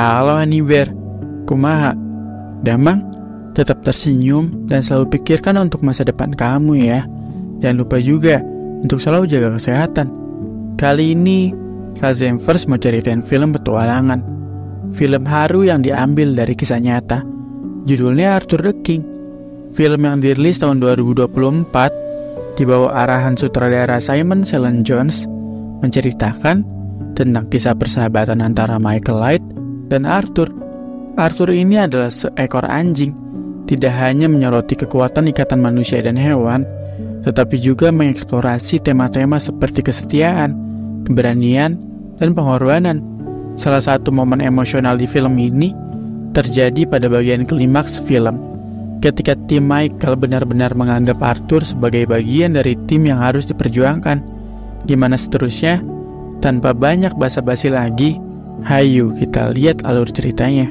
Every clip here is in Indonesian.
Halo Haniber, kumaha? Damang, tetap tersenyum dan selalu pikirkan untuk masa depan kamu ya. Jangan lupa juga untuk selalu jaga kesehatan. Kali ini, Razemvers mau ceritain film petualangan. Film haru yang diambil dari kisah nyata. Judulnya Arthur the King. Film yang dirilis tahun 2024 di bawah arahan sutradara Simon Selen Jones menceritakan tentang kisah persahabatan antara Michael Light dan Arthur. Arthur ini adalah seekor anjing, tidak hanya menyoroti kekuatan ikatan manusia dan hewan, tetapi juga mengeksplorasi tema-tema seperti kesetiaan, keberanian, dan pengorbanan. Salah satu momen emosional di film ini terjadi pada bagian klimaks film, ketika tim Michael benar-benar menganggap Arthur sebagai bagian dari tim yang harus diperjuangkan. Gimana seterusnya? Tanpa banyak basa-basi lagi, hayu kita lihat alur ceritanya.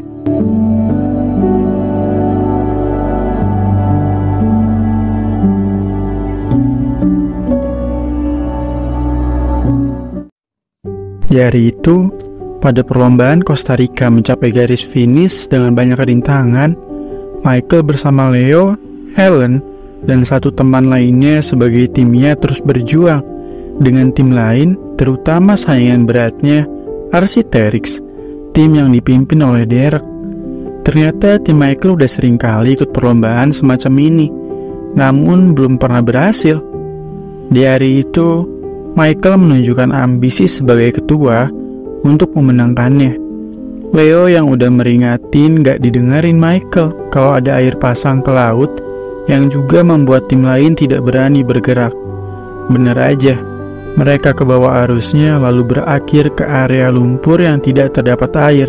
Di hari itu, pada perlombaan Costa Rica mencapai garis finish dengan banyak rintangan, Michael bersama Leo, Helen, dan satu teman lainnya sebagai timnya terus berjuang dengan tim lain, terutama saingan beratnya Arc'teryx, tim yang dipimpin oleh Derek. Ternyata tim Michael udah sering kali ikut perlombaan semacam ini, namun belum pernah berhasil. Di hari itu, Michael menunjukkan ambisi sebagai ketua untuk memenangkannya. Leo yang udah meringatin gak didengarin Michael kalau ada air pasang ke laut, yang juga membuat tim lain tidak berani bergerak. Bener aja, mereka ke bawah arusnya lalu berakhir ke area lumpur yang tidak terdapat air.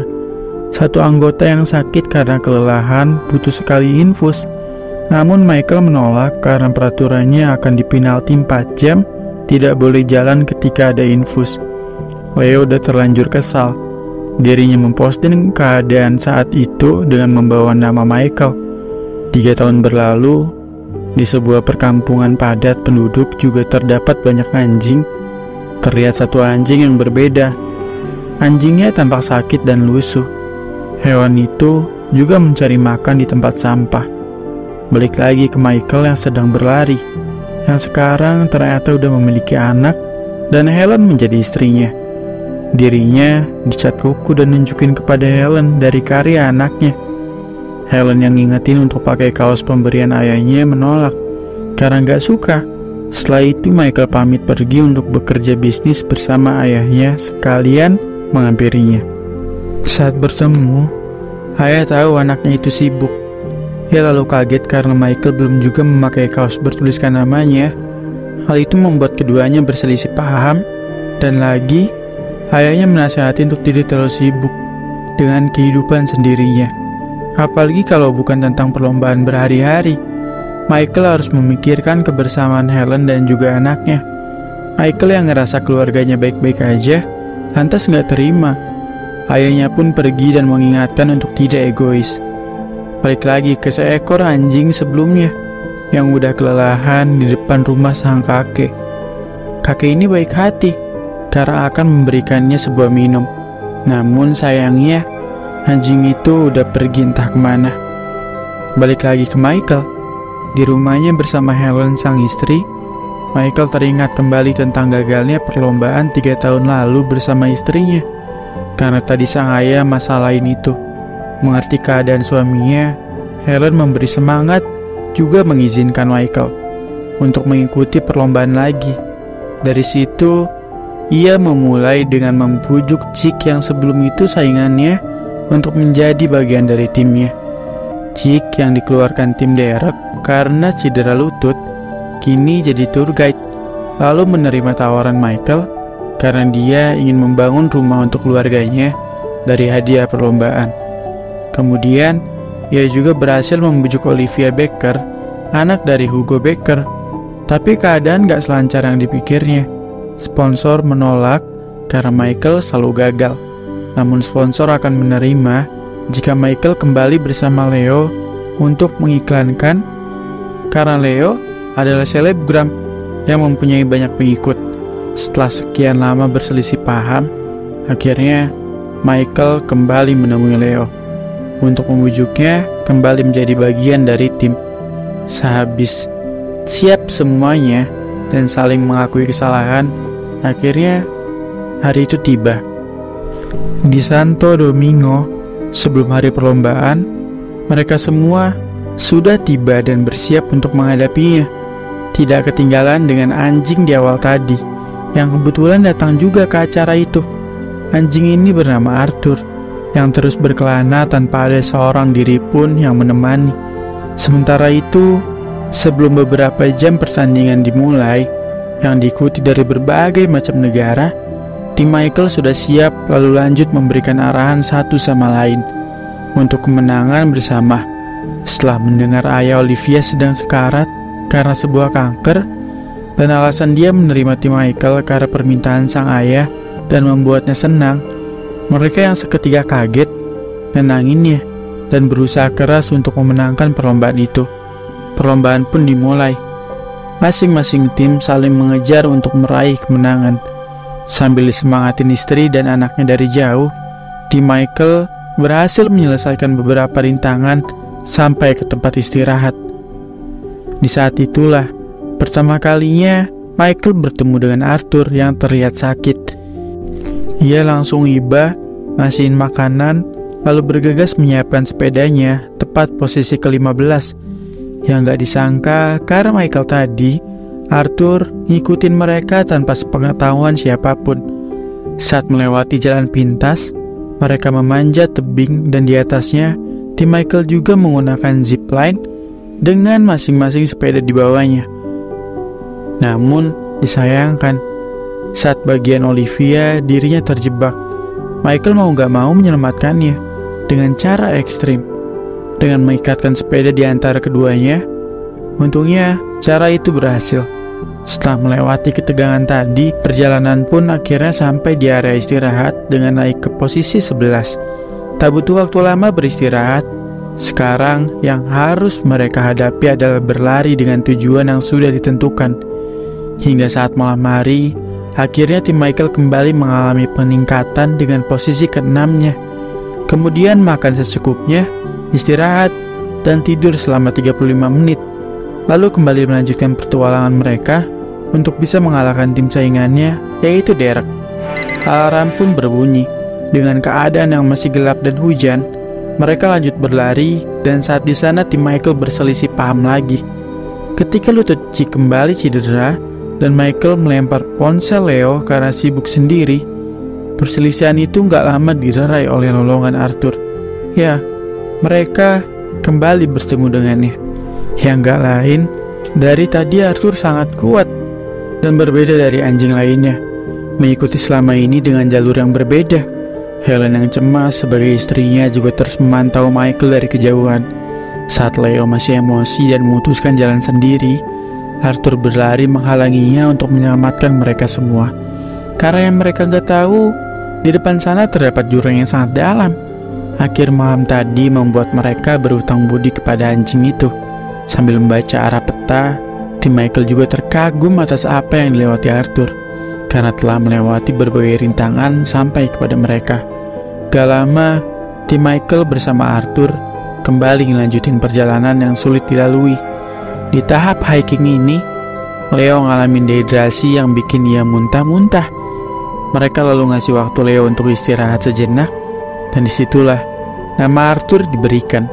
Satu anggota yang sakit karena kelelahan butuh sekali infus, namun Michael menolak karena peraturannya akan dipinalti 4 jam, tidak boleh jalan ketika ada infus. Leo udah terlanjur kesal. Dirinya memposting keadaan saat itu dengan membawa nama Michael. 3 tahun berlalu, di sebuah perkampungan padat penduduk juga terdapat banyak anjing. Terlihat satu anjing yang berbeda. Anjingnya tampak sakit dan lusuh. Hewan itu juga mencari makan di tempat sampah. Balik lagi ke Michael yang sedang berlari, yang sekarang ternyata udah memiliki anak dan Helen menjadi istrinya. Dirinya dicat kuku dan nunjukin kepada Helen dari karya anaknya. Helen yang ngingetin untuk pakai kaos pemberian ayahnya menolak karena gak suka. Setelah itu Michael pamit pergi untuk bekerja bisnis bersama ayahnya sekalian menghampirinya. Saat bertemu, ayah tahu anaknya itu sibuk. Ia lalu kaget karena Michael belum juga memakai kaos bertuliskan namanya. Hal itu membuat keduanya berselisih paham, dan lagi ayahnya menasihati untuk tidak terlalu sibuk dengan kehidupan sendirinya. Apalagi kalau bukan tentang perlombaan berhari-hari. Michael harus memikirkan kebersamaan Helen dan juga anaknya. Michael yang ngerasa keluarganya baik-baik aja, lantas gak terima. Ayahnya pun pergi dan mengingatkan untuk tidak egois. Balik lagi ke seekor anjing sebelumnya yang udah kelelahan di depan rumah sang kakek. Kakek ini baik hati karena akan memberikannya sebuah minum. Namun sayangnya anjing itu udah pergi entah kemana. Balik lagi ke Michael. Di rumahnya bersama Helen sang istri, Michael teringat kembali tentang gagalnya perlombaan 3 tahun lalu bersama istrinya. Karena tadi sang ayah masalahin itu. Mengerti keadaan suaminya, Helen memberi semangat juga mengizinkan Michael untuk mengikuti perlombaan lagi. Dari situ, ia memulai dengan membujuk Chick yang sebelum itu saingannya untuk menjadi bagian dari timnya. Chick yang dikeluarkan tim Derek karena cedera lutut, kini jadi tour guide, lalu menerima tawaran Michael karena dia ingin membangun rumah untuk keluarganya dari hadiah perlombaan. Kemudian, ia juga berhasil membujuk Olivia Baker, anak dari Hugo Baker. Tapi keadaan gak selancar yang dipikirnya. Sponsor menolak karena Michael selalu gagal. Namun sponsor akan menerima jika Michael kembali bersama Leo untuk mengiklankan, karena Leo adalah selebgram yang mempunyai banyak pengikut. Setelah sekian lama berselisih paham, akhirnya Michael kembali menemui Leo untuk membujuknya kembali menjadi bagian dari tim. Sehabis siap semuanya dan saling mengakui kesalahan, akhirnya hari itu tiba. Di Santo Domingo, sebelum hari perlombaan, mereka semua sudah tiba dan bersiap untuk menghadapinya. Tidak ketinggalan dengan anjing di awal tadi, yang kebetulan datang juga ke acara itu. Anjing ini bernama Arthur, yang terus berkelana tanpa ada seorang diri pun yang menemani. Sementara itu, sebelum beberapa jam pertandingan dimulai, yang diikuti dari berbagai macam negara, tim Michael sudah siap lalu lanjut memberikan arahan satu sama lain untuk kemenangan bersama. Setelah mendengar ayah Olivia sedang sekarat karena sebuah kanker, dan alasan dia menerima tim Michael karena permintaan sang ayah dan membuatnya senang, mereka yang seketika kaget, nenanginnya, dan berusaha keras untuk memenangkan perlombaan itu. Perlombaan pun dimulai. Masing-masing tim saling mengejar untuk meraih kemenangan. Sambil disemangatin istri dan anaknya dari jauh, tim Michael berhasil menyelesaikan beberapa rintangan sampai ke tempat istirahat. Di saat itulah pertama kalinya Michael bertemu dengan Arthur yang terlihat sakit. Ia langsung iba, ngasihin makanan, lalu bergegas menyiapkan sepedanya tepat posisi ke-15. Yang gak disangka, karena Michael tadi, Arthur ngikutin mereka tanpa sepengetahuan siapapun. Saat melewati jalan pintas, mereka memanjat tebing dan di atasnya, tim Michael juga menggunakan zipline dengan masing-masing sepeda di bawahnya. Namun, disayangkan, saat bagian Olivia dirinya terjebak. Michael mau gak mau menyelamatkannya dengan cara ekstrim, dengan mengikatkan sepeda di antara keduanya. Untungnya cara itu berhasil. Setelah melewati ketegangan tadi, perjalanan pun akhirnya sampai di area istirahat dengan naik ke posisi 11. Tak butuh waktu lama beristirahat. Sekarang yang harus mereka hadapi adalah berlari dengan tujuan yang sudah ditentukan. Hingga saat malam hari, akhirnya tim Michael kembali mengalami peningkatan dengan posisi ke-6-nya. Kemudian makan secukupnya, istirahat, dan tidur selama 35 menit. Lalu kembali melanjutkan petualangan mereka untuk bisa mengalahkan tim saingannya, yaitu Derek. Alarm pun berbunyi. Dengan keadaan yang masih gelap dan hujan, mereka lanjut berlari, dan saat di sana tim Michael berselisih paham lagi. Ketika lutut Chick kembali cedera, dan Michael melempar ponsel Leo karena sibuk sendiri, perselisihan itu gak lama dilerai oleh lolongan Arthur. Ya, mereka kembali bertemu dengannya. Yang gak lain, dari tadi Arthur sangat kuat dan berbeda dari anjing lainnya, mengikuti selama ini dengan jalur yang berbeda. Helen yang cemas sebagai istrinya juga terus memantau Michael dari kejauhan. Saat Leo masih emosi dan memutuskan jalan sendiri, Arthur berlari menghalanginya untuk menyelamatkan mereka semua. Karena yang mereka gak tahu, di depan sana terdapat jurang yang sangat dalam. Akhir malam tadi membuat mereka berhutang budi kepada anjing itu. Sambil membaca arah peta, tim Michael juga terkagum atas apa yang dilewati Arthur, karena telah melewati berbagai rintangan sampai kepada mereka. Gak lama, tim Michael bersama Arthur kembali melanjutin perjalanan yang sulit dilalui. Di tahap hiking ini, Leo ngalamin dehidrasi yang bikin ia muntah-muntah. Mereka lalu ngasih waktu Leo untuk istirahat sejenak, dan disitulah nama Arthur diberikan.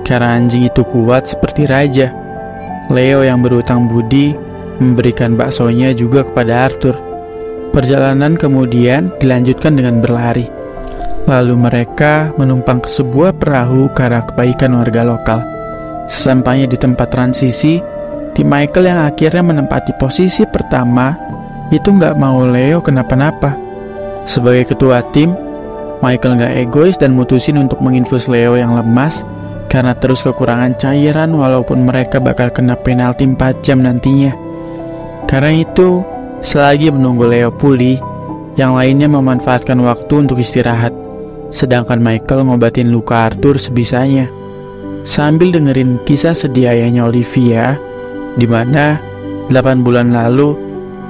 Karena anjing itu kuat seperti raja, Leo yang berhutang budi memberikan baksonya juga kepada Arthur. Perjalanan kemudian dilanjutkan dengan berlari. Lalu mereka menumpang ke sebuah perahu karena kebaikan warga lokal. Sesampainya di tempat transisi, tim Michael yang akhirnya menempati posisi pertama itu gak mau Leo kenapa-napa. Sebagai ketua tim, Michael gak egois dan mutusin untuk menginfus Leo yang lemas karena terus kekurangan cairan walaupun mereka bakal kena penalti 4 jam nantinya. Karena itu, selagi menunggu Leo pulih, yang lainnya memanfaatkan waktu untuk istirahat, sedangkan Michael ngobatin luka Arthur sebisanya. Sambil dengerin kisah sedih ayahnya Olivia, di mana 8 bulan lalu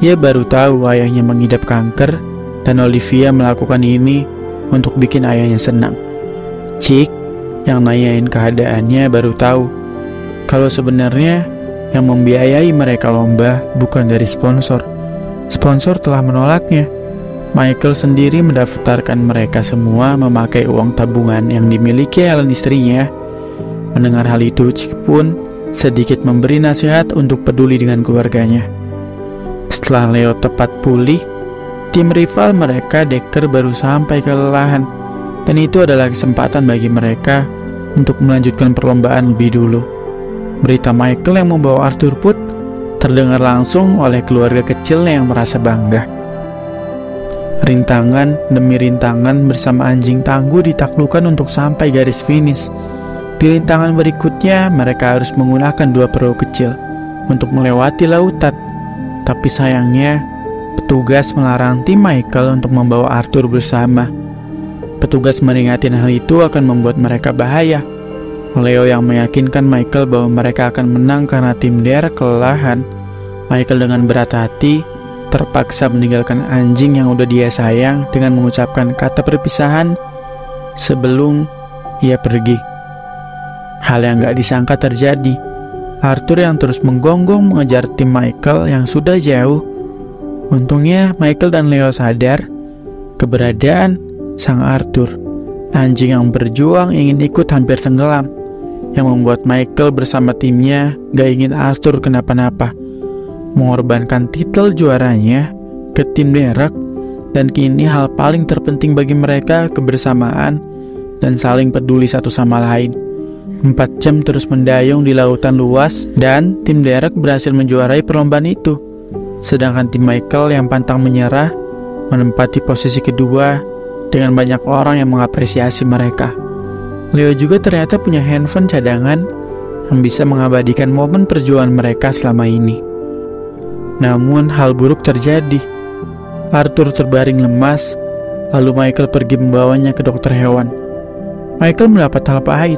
ia baru tahu ayahnya mengidap kanker, dan Olivia melakukan ini untuk bikin ayahnya senang. Cik, yang nanyain keadaannya baru tahu kalau sebenarnya yang membiayai mereka lomba bukan dari sponsor. Sponsor telah menolaknya. Michael sendiri mendaftarkan mereka semua memakai uang tabungan yang dimiliki Helen istrinya. Mendengar hal itu, Cik pun sedikit memberi nasihat untuk peduli dengan keluarganya. Setelah Leo tepat pulih, tim rival mereka Decker baru sampai kelelahan, dan itu adalah kesempatan bagi mereka untuk melanjutkan perlombaan lebih dulu. Berita Michael yang membawa Arthur pun terdengar langsung oleh keluarga kecilnya yang merasa bangga. Rintangan demi rintangan bersama anjing tangguh ditaklukkan untuk sampai garis finish. Di rintangan berikutnya, mereka harus menggunakan 2 perahu kecil untuk melewati lautan. Tapi sayangnya, petugas melarang tim Michael untuk membawa Arthur bersama. Petugas meringatin hal itu akan membuat mereka bahaya. Leo yang meyakinkan Michael bahwa mereka akan menang karena tim Derek kelelahan. Michael dengan berat hati terpaksa meninggalkan anjing yang udah dia sayang dengan mengucapkan kata perpisahan sebelum ia pergi. Hal yang gak disangka terjadi. Arthur yang terus menggonggong mengejar tim Michael yang sudah jauh. Untungnya Michael dan Leo sadar keberadaan sang Arthur, anjing yang berjuang ingin ikut hampir tenggelam, yang membuat Michael bersama timnya gak ingin Arthur kenapa-napa, mengorbankan titel juaranya ke tim Derek. Dan kini hal paling terpenting bagi mereka kebersamaan dan saling peduli satu sama lain. 4 jam terus mendayung di lautan luas dan tim Derek berhasil menjuarai perlombaan itu. Sedangkan tim Michael yang pantang menyerah menempati posisi kedua dengan banyak orang yang mengapresiasi mereka. Leo juga ternyata punya handphone cadangan yang bisa mengabadikan momen perjuangan mereka selama ini. Namun hal buruk terjadi. Arthur terbaring lemas, lalu Michael pergi membawanya ke dokter hewan. Michael mendapat hal pahit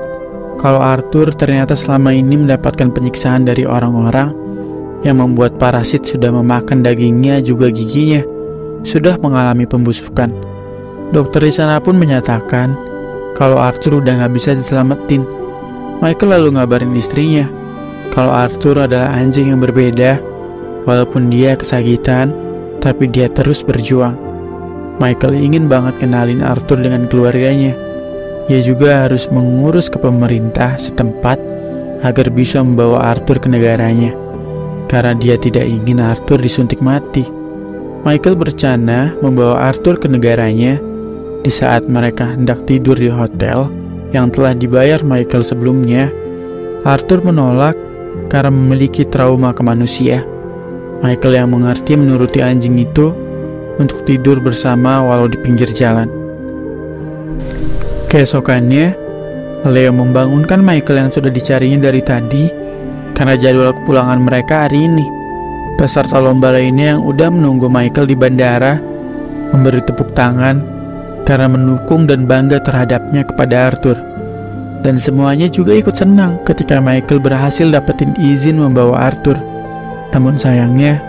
kalau Arthur ternyata selama ini mendapatkan penyiksaan dari orang-orang yang membuat parasit sudah memakan dagingnya juga giginya, sudah mengalami pembusukan. Dokter di sana pun menyatakan kalau Arthur udah gak bisa diselamatin. Michael lalu ngabarin istrinya kalau Arthur adalah anjing yang berbeda. Walaupun dia kesakitan, tapi dia terus berjuang. Michael ingin banget kenalin Arthur dengan keluarganya. Ia juga harus mengurus ke pemerintah setempat agar bisa membawa Arthur ke negaranya, karena dia tidak ingin Arthur disuntik mati. Michael berencana membawa Arthur ke negaranya di saat mereka hendak tidur di hotel yang telah dibayar Michael sebelumnya. Arthur menolak karena memiliki trauma ke manusia. Michael yang mengerti menuruti anjing itu untuk tidur bersama walau di pinggir jalan. Keesokannya, Leo membangunkan Michael yang sudah dicarinya dari tadi karena jadwal kepulangan mereka hari ini. Peserta lomba lainnya yang udah menunggu Michael di bandara memberi tepuk tangan karena mendukung dan bangga terhadapnya kepada Arthur. Dan semuanya juga ikut senang ketika Michael berhasil dapetin izin membawa Arthur. Namun sayangnya,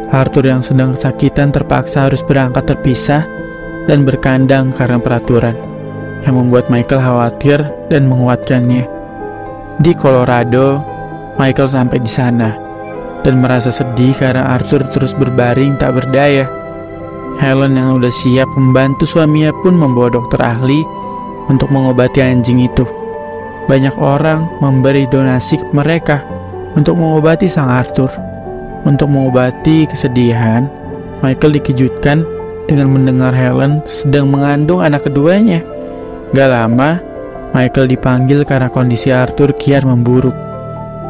Arthur yang sedang kesakitan terpaksa harus berangkat terpisah dan berkandang karena peraturan, yang membuat Michael khawatir dan menguatkannya. Di Colorado, Michael sampai di sana dan merasa sedih karena Arthur terus berbaring tak berdaya. Helen yang udah siap membantu suaminya pun membawa dokter ahli untuk mengobati anjing itu. Banyak orang memberi donasi ke mereka untuk mengobati sang Arthur. Untuk mengobati kesedihan, Michael dikejutkan dengan mendengar Helen sedang mengandung anak keduanya. Gak lama, Michael dipanggil karena kondisi Arthur kian memburuk,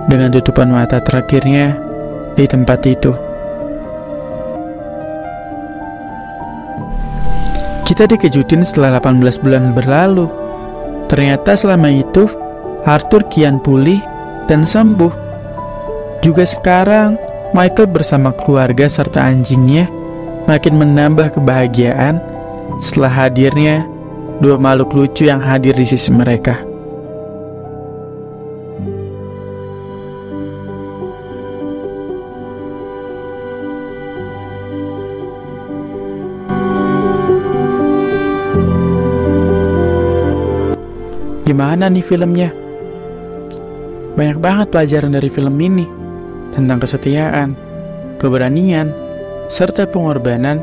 dengan tutupan mata terakhirnya di tempat itu. Kita dikejutin setelah 18 bulan berlalu. Ternyata selama itu Arthur kian pulih dan sembuh. Juga sekarang Michael bersama keluarga serta anjingnya makin menambah kebahagiaan setelah hadirnya 2 makhluk lucu yang hadir di sisi mereka. gimana nih filmnya? Banyak banget pelajaran dari film ini tentang kesetiaan, keberanian, serta pengorbanan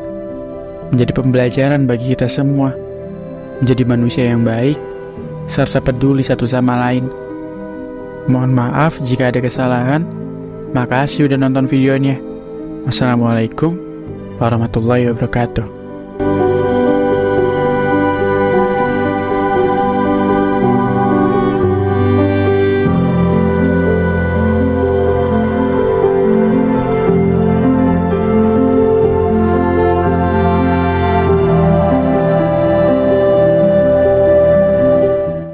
menjadi pembelajaran bagi kita semua. Menjadi manusia yang baik, serta peduli satu sama lain. Mohon maaf jika ada kesalahan. Makasih udah nonton videonya. Wassalamualaikum warahmatullahi wabarakatuh.